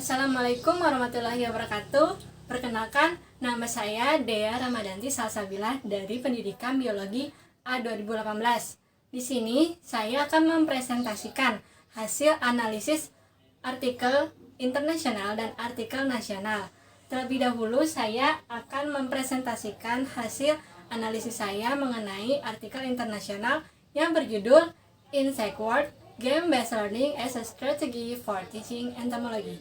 Assalamualaikum warahmatullahi wabarakatuh. Perkenalkan, nama saya Dea Ramadanti Salsabila dari Pendidikan Biologi A 2018. Di sini saya akan mempresentasikan hasil analisis artikel internasional dan artikel nasional. Terlebih dahulu saya akan mempresentasikan hasil analisis saya mengenai artikel internasional yang berjudul Insect World Game-Based Learning as a Strategy for Teaching Entomology.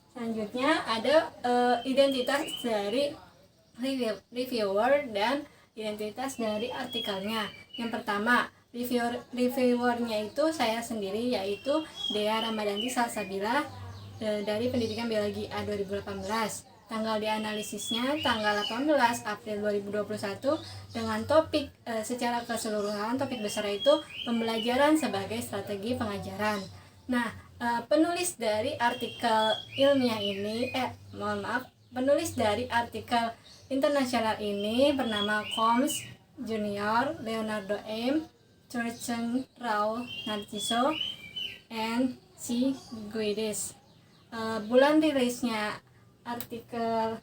Selanjutnya ada identitas dari reviewer dan identitas dari artikelnya. Yang pertama, reviewernya itu saya sendiri, yaitu Dea Ramadanti Salsabila dari Pendidikan Biologi A 2018. Tanggal dianalisisnya tanggal 18 April 2021 dengan topik secara keseluruhan, topik besar itu pembelajaran sebagai strategi pengajaran. Nah, penulis dari artikel ilmiah ini, penulis dari artikel internasional ini bernama Combs Junior, Leonardo M, Thorsten Rao Narciso, and C. Guedes. Bulan rilisnya artikel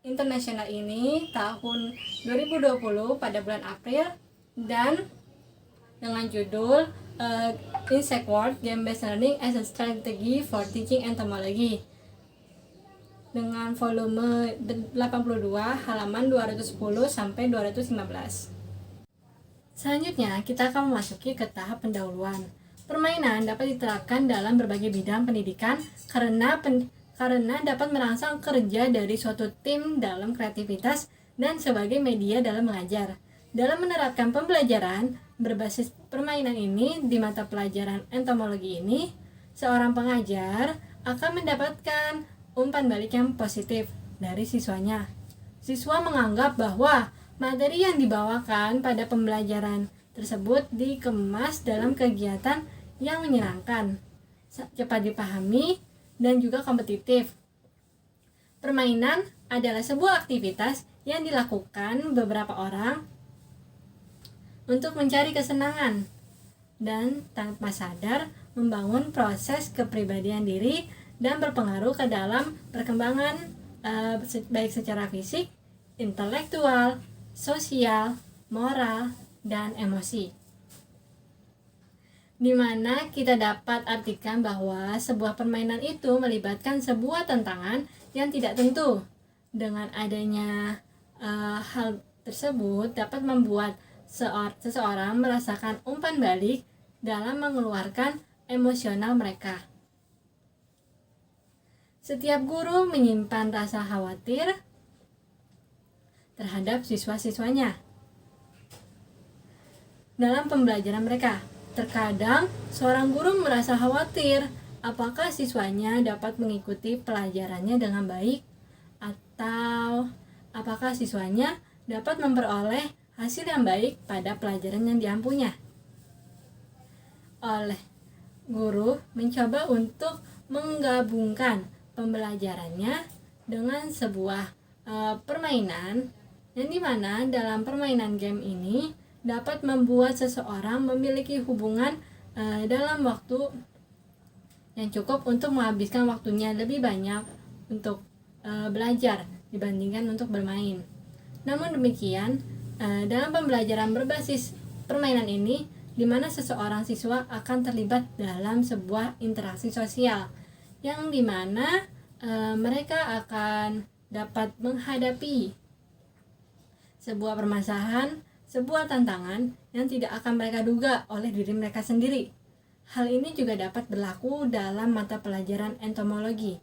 internasional ini tahun 2020 pada bulan April dan dengan judul Insect World Game-Based Learning as a Strategy for Teaching Entomology dengan volume 82 halaman 210 sampai 215. Selanjutnya kita akan memasuki ke tahap pendahuluan. Permainan dapat diterapkan dalam berbagai bidang pendidikan karena dapat merangsang kerja dari suatu tim dalam kreativitas dan sebagai media dalam mengajar. Dalam menerapkan pembelajaran berbasis permainan ini di mata pelajaran entomologi ini, seorang pengajar akan mendapatkan umpan balik yang positif dari siswanya. Siswa menganggap bahwa materi yang dibawakan pada pembelajaran tersebut dikemas dalam kegiatan yang menyenangkan, cepat dipahami, dan juga kompetitif. Permainan adalah sebuah aktivitas yang dilakukan beberapa orang untuk mencari kesenangan dan tanpa sadar membangun proses kepribadian diri dan berpengaruh ke dalam perkembangan baik secara fisik, intelektual, sosial, moral, dan emosi. Di mana kita dapat artikan bahwa sebuah permainan itu melibatkan sebuah tantangan yang tidak tentu. Dengan adanya hal tersebut dapat membuat seseorang merasakan umpan balik dalam mengeluarkan emosional mereka. Setiap guru menyimpan rasa khawatir terhadap siswa-siswanya dalam pembelajaran mereka. Terkadang seorang guru merasa khawatir apakah siswanya dapat mengikuti pelajarannya dengan baik atau apakah siswanya dapat memperoleh hasil yang baik pada pelajaran yang diampunya. Oleh guru mencoba untuk menggabungkan pembelajarannya dengan sebuah permainan yang dimana dalam permainan game ini dapat membuat seseorang memiliki hubungan dalam waktu yang cukup untuk menghabiskan waktunya lebih banyak untuk belajar dibandingkan untuk bermain. Namun demikian, dalam pembelajaran berbasis permainan ini, di mana seseorang siswa akan terlibat dalam sebuah interaksi sosial, yang dimana mereka akan dapat menghadapi sebuah permasalahan, sebuah tantangan yang tidak akan mereka duga oleh diri mereka sendiri. Hal ini juga dapat berlaku dalam mata pelajaran entomologi.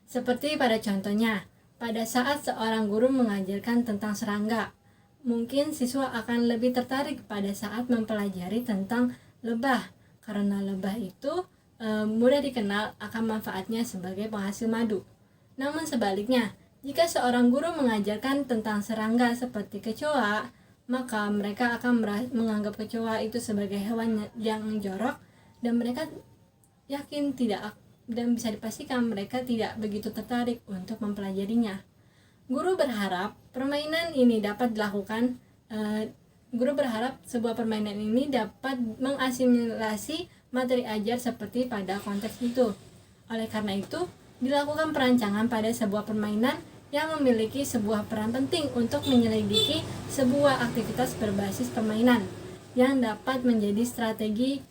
Seperti pada contohnya, pada saat seorang guru mengajarkan tentang serangga, mungkin siswa akan lebih tertarik pada saat mempelajari tentang lebah, karena lebah itu mudah dikenal akan manfaatnya sebagai penghasil madu. Namun sebaliknya, jika seorang guru mengajarkan tentang serangga seperti kecoa, maka mereka akan menganggap kecoa itu sebagai hewan yang jorok dan mereka yakin tidak dan bisa dipastikan mereka tidak begitu tertarik untuk mempelajarinya. Guru berharap permainan ini dapat dilakukan Guru berharap sebuah permainan ini dapat mengasimilasi materi ajar seperti pada konteks itu. Oleh karena itu, dilakukan perancangan pada sebuah permainan yang memiliki sebuah peran penting untuk menyelidiki sebuah aktivitas berbasis permainan yang dapat menjadi strategi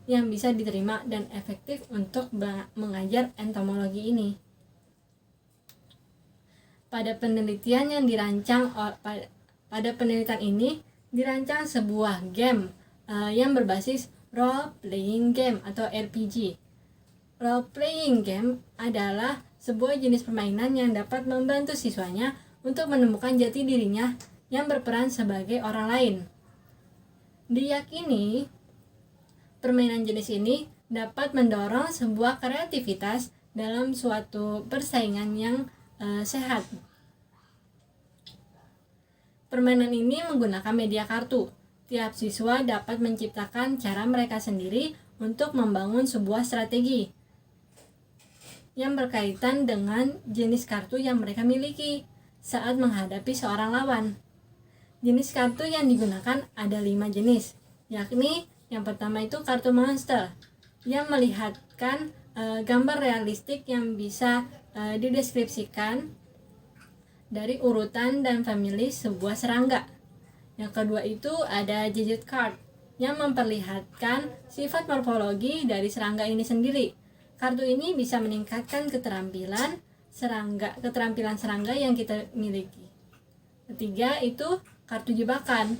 yang bisa diterima dan efektif untuk mengajar entomologi ini. Pada penelitian ini dirancang sebuah game yang berbasis role playing game atau RPG. Role playing game adalah sebuah jenis permainan yang dapat membantu siswanya untuk menemukan jati dirinya yang berperan sebagai orang lain. Diyakini permainan jenis ini dapat mendorong sebuah kreativitas dalam suatu persaingan yang sehat. Permainan ini menggunakan media kartu. Tiap siswa dapat menciptakan cara mereka sendiri untuk membangun sebuah strategi yang berkaitan dengan jenis kartu yang mereka miliki saat menghadapi seorang lawan. Jenis kartu yang digunakan ada 5 jenis, yakni yang pertama itu kartu monster yang melihatkan gambar realistik yang bisa dideskripsikan dari urutan dan famili sebuah serangga. Yang kedua itu ada gadget card yang memperlihatkan sifat morfologi dari serangga ini sendiri. Kartu ini bisa meningkatkan keterampilan serangga yang kita miliki. Ketiga itu kartu jebakan.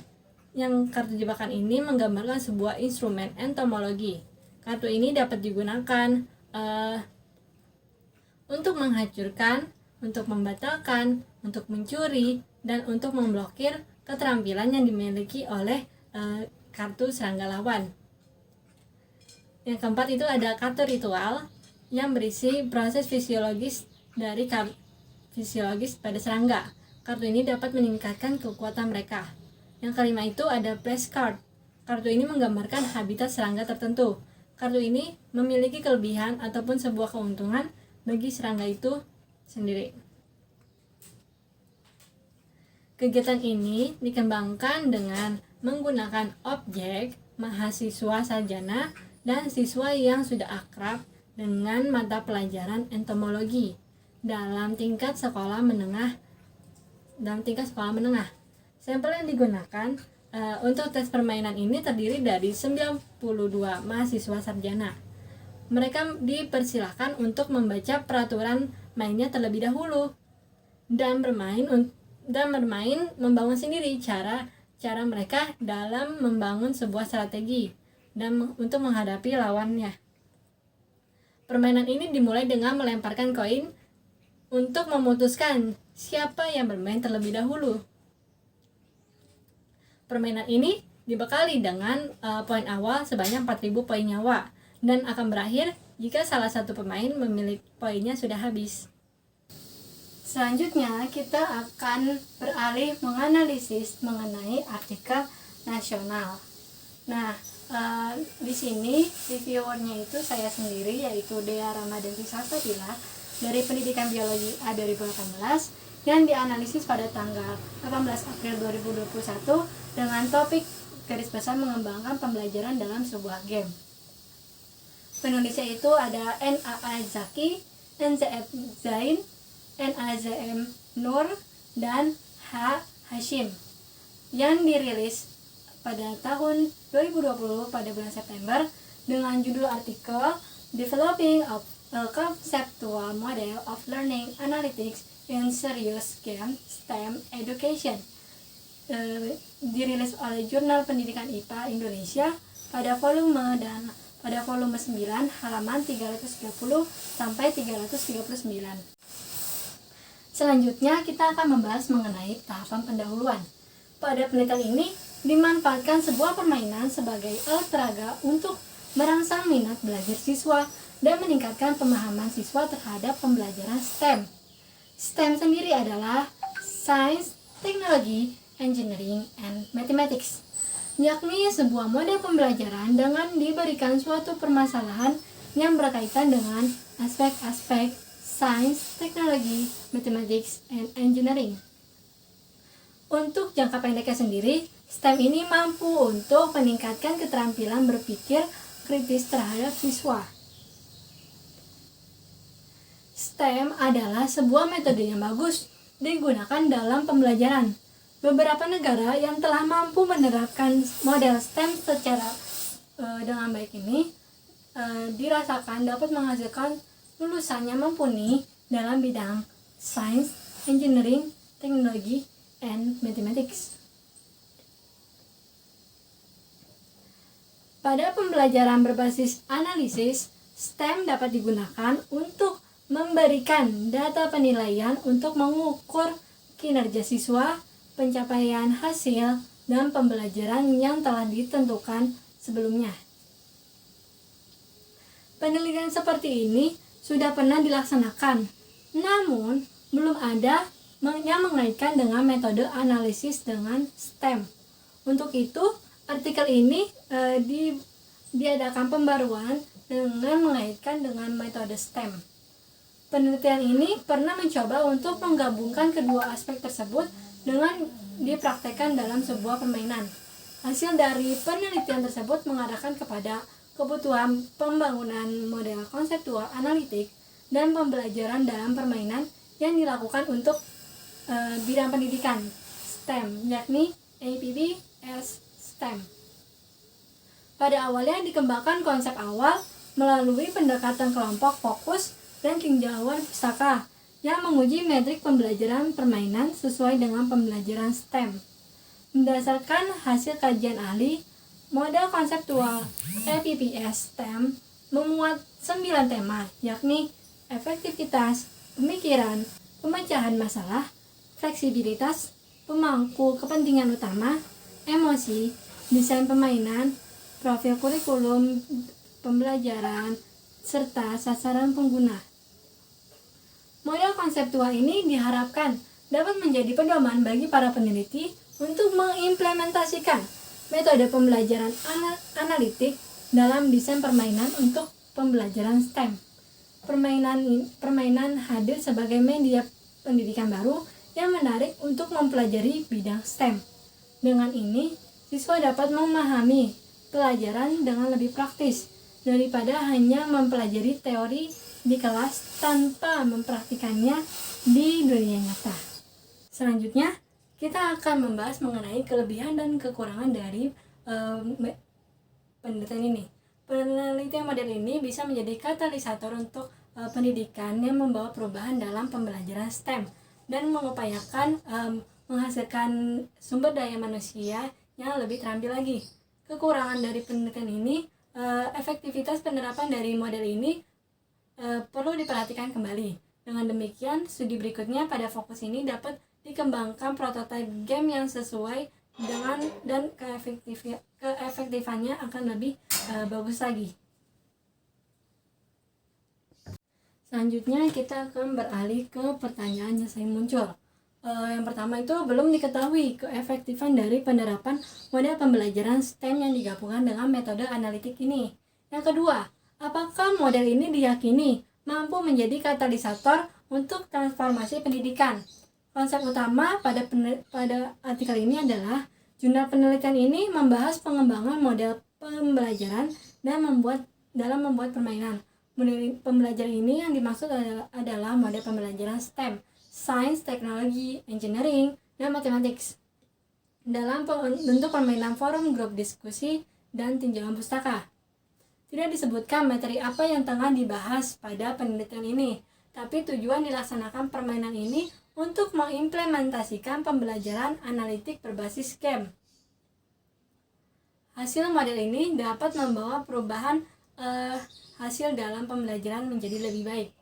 Yang kartu jebakan ini menggambarkan sebuah instrumen entomologi. Kartu ini dapat digunakan untuk menghancurkan, untuk membatalkan, untuk mencuri, dan untuk memblokir keterampilan yang dimiliki oleh kartu serangga lawan. Yang keempat itu ada kartu ritual yang berisi proses fisiologis pada serangga. Kartu ini dapat meningkatkan kekuatan mereka. Yang kelima itu ada place card. Kartu ini menggambarkan habitat serangga tertentu. Kartu ini memiliki kelebihan ataupun sebuah keuntungan bagi serangga itu sendiri. Kegiatan ini dikembangkan dengan menggunakan objek mahasiswa sarjana dan siswa yang sudah akrab dengan mata pelajaran entomologi dalam tingkat sekolah menengah. Sampel yang digunakan untuk tes permainan ini terdiri dari 92 mahasiswa sarjana. Mereka dipersilakan untuk membaca peraturan mainnya terlebih dahulu dan bermain membangun sendiri cara mereka dalam membangun sebuah strategi dan untuk menghadapi lawannya. Permainan ini dimulai dengan melemparkan koin untuk memutuskan siapa yang bermain terlebih dahulu. Permainan ini dibekali dengan poin awal sebanyak 4.000 poin nyawa dan akan berakhir jika salah satu pemain memiliki poinnya sudah habis. Selanjutnya kita akan beralih menganalisis mengenai artikel nasional. Nah, di sini reviewernya itu saya sendiri, yaitu Dea Ramadhanti Salsabila dari Pendidikan Biologi A 2018 yang dianalisis pada tanggal 18 April 2021 dengan topik garis besar mengembangkan pembelajaran dalam sebuah game. Penulisnya itu ada N.A.A. Zaki, N.Z.F. Zain, N.A.Z.M. Nur, dan H. Hashim yang dirilis pada tahun 2020 pada bulan September dengan judul artikel Developing a Conceptual Model of Learning Analytics in Serious Game STEM Education. Dirilis oleh Jurnal Pendidikan IPA Indonesia pada volume 9 halaman 330 sampai 339. Selanjutnya kita akan membahas mengenai tahapan pendahuluan. Pada penelitian ini dimanfaatkan sebuah permainan sebagai alat peraga untuk merangsang minat belajar siswa dan meningkatkan pemahaman siswa terhadap pembelajaran STEM. STEM sendiri adalah Science, Technology, Engineering, and Mathematics, yakni sebuah model pembelajaran dengan diberikan suatu permasalahan yang berkaitan dengan aspek-aspek Science, Technology, Mathematics, and Engineering. Untuk jangka pendeknya sendiri, STEM ini mampu untuk meningkatkan keterampilan berpikir kritis terhadap siswa. STEM adalah sebuah metode yang bagus digunakan dalam pembelajaran. Beberapa negara yang telah mampu menerapkan model STEM secara dengan baik ini dirasakan dapat menghasilkan lulusan yang mumpuni dalam bidang sains, engineering, teknologi, and mathematics. Pada pembelajaran berbasis analisis, STEM dapat digunakan untuk memberikan data penilaian untuk mengukur kinerja siswa, pencapaian hasil, dan pembelajaran yang telah ditentukan sebelumnya. Penelitian seperti ini sudah pernah dilaksanakan, namun belum ada yang mengaitkan dengan metode analisis dengan STEM. Untuk itu, artikel ini diadakan pembaruan dengan mengaitkan dengan metode STEM. Penelitian ini pernah mencoba untuk menggabungkan kedua aspek tersebut dengan dipraktekkan dalam sebuah permainan. Hasil dari penelitian tersebut mengarahkan kepada kebutuhan pembangunan model konseptual analitik dan pembelajaran dalam permainan yang dilakukan untuk bidang pendidikan STEM, yakni APPS STEM. Pada awalnya dikembangkan konsep awal melalui pendekatan kelompok fokus dan tinjauan pustaka yang menguji metrik pembelajaran permainan sesuai dengan pembelajaran STEM. Berdasarkan hasil kajian ahli, model konseptual APPS STEM memuat 9 tema, yakni efektivitas, pemikiran, pemecahan masalah, fleksibilitas, pemangku kepentingan utama, emosi, desain permainan, profil kurikulum pembelajaran, serta sasaran pengguna. Model konseptual ini diharapkan dapat menjadi pedoman bagi para peneliti untuk mengimplementasikan metode pembelajaran analitik dalam desain permainan untuk pembelajaran STEM. Permainan hadir sebagai media pendidikan baru yang menarik untuk mempelajari bidang STEM. Dengan ini, siswa dapat memahami pelajaran dengan lebih praktis daripada hanya mempelajari teori di kelas tanpa mempraktikannya di dunia nyata. Selanjutnya, kita akan membahas mengenai kelebihan dan kekurangan dari penelitian ini. Penelitian model ini bisa menjadi katalisator untuk pendidikan yang membawa perubahan dalam pembelajaran STEM dan mengupayakan menghasilkan sumber daya manusia yang lebih terampil lagi. Kekurangan dari penelitian ini, efektivitas penerapan dari model ini perlu diperhatikan kembali. Dengan demikian, studi berikutnya pada fokus ini dapat dikembangkan prototipe game yang sesuai dengan dan keefektifannya akan lebih bagus lagi. Selanjutnya kita akan beralih ke pertanyaan yang sering muncul. Yang pertama itu belum diketahui keefektifan dari penerapan model pembelajaran STEM yang digabungkan dengan metode analitik ini. Yang kedua, apakah model ini diyakini mampu menjadi katalisator untuk transformasi pendidikan? Konsep utama pada artikel ini adalah jurnal penelitian ini membahas pengembangan model pembelajaran dan dalam membuat permainan. Model pembelajaran ini yang dimaksud adalah model pembelajaran STEM, Science, Technology, Engineering, dan Mathematics, dalam bentuk permainan forum grup diskusi dan tinjauan pustaka. Tidak disebutkan materi apa yang tengah dibahas pada penelitian ini, tapi tujuan dilaksanakan permainan ini untuk mengimplementasikan pembelajaran analitik berbasis game. Hasil model ini dapat membawa perubahan hasil dalam pembelajaran menjadi lebih baik.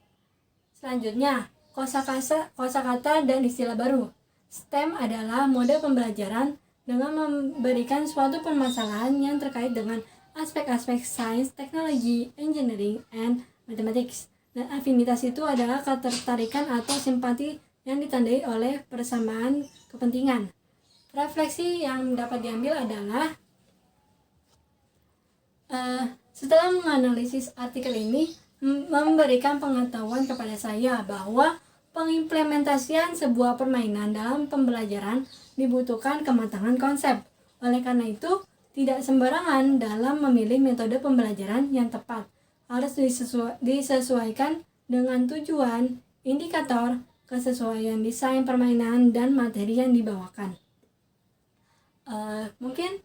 Selanjutnya, kosakata dan istilah baru. STEM adalah model pembelajaran dengan memberikan suatu permasalahan yang terkait dengan aspek-aspek sains, teknologi, engineering, and mathematics. Dan afinitas itu adalah ketertarikan atau simpati yang ditandai oleh persamaan kepentingan. Refleksi yang dapat diambil adalah setelah menganalisis artikel ini memberikan pengetahuan kepada saya bahwa pengimplementasian sebuah permainan dalam pembelajaran dibutuhkan kematangan konsep. Oleh karena itu, tidak sembarangan dalam memilih metode pembelajaran yang tepat. Harus disesuaikan dengan tujuan, indikator, kesesuaian desain permainan, dan materi yang dibawakan. Mungkin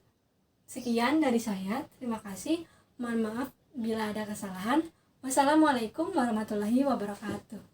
sekian dari saya. Terima kasih. Mohon maaf bila ada kesalahan. Wassalamualaikum warahmatullahi wabarakatuh.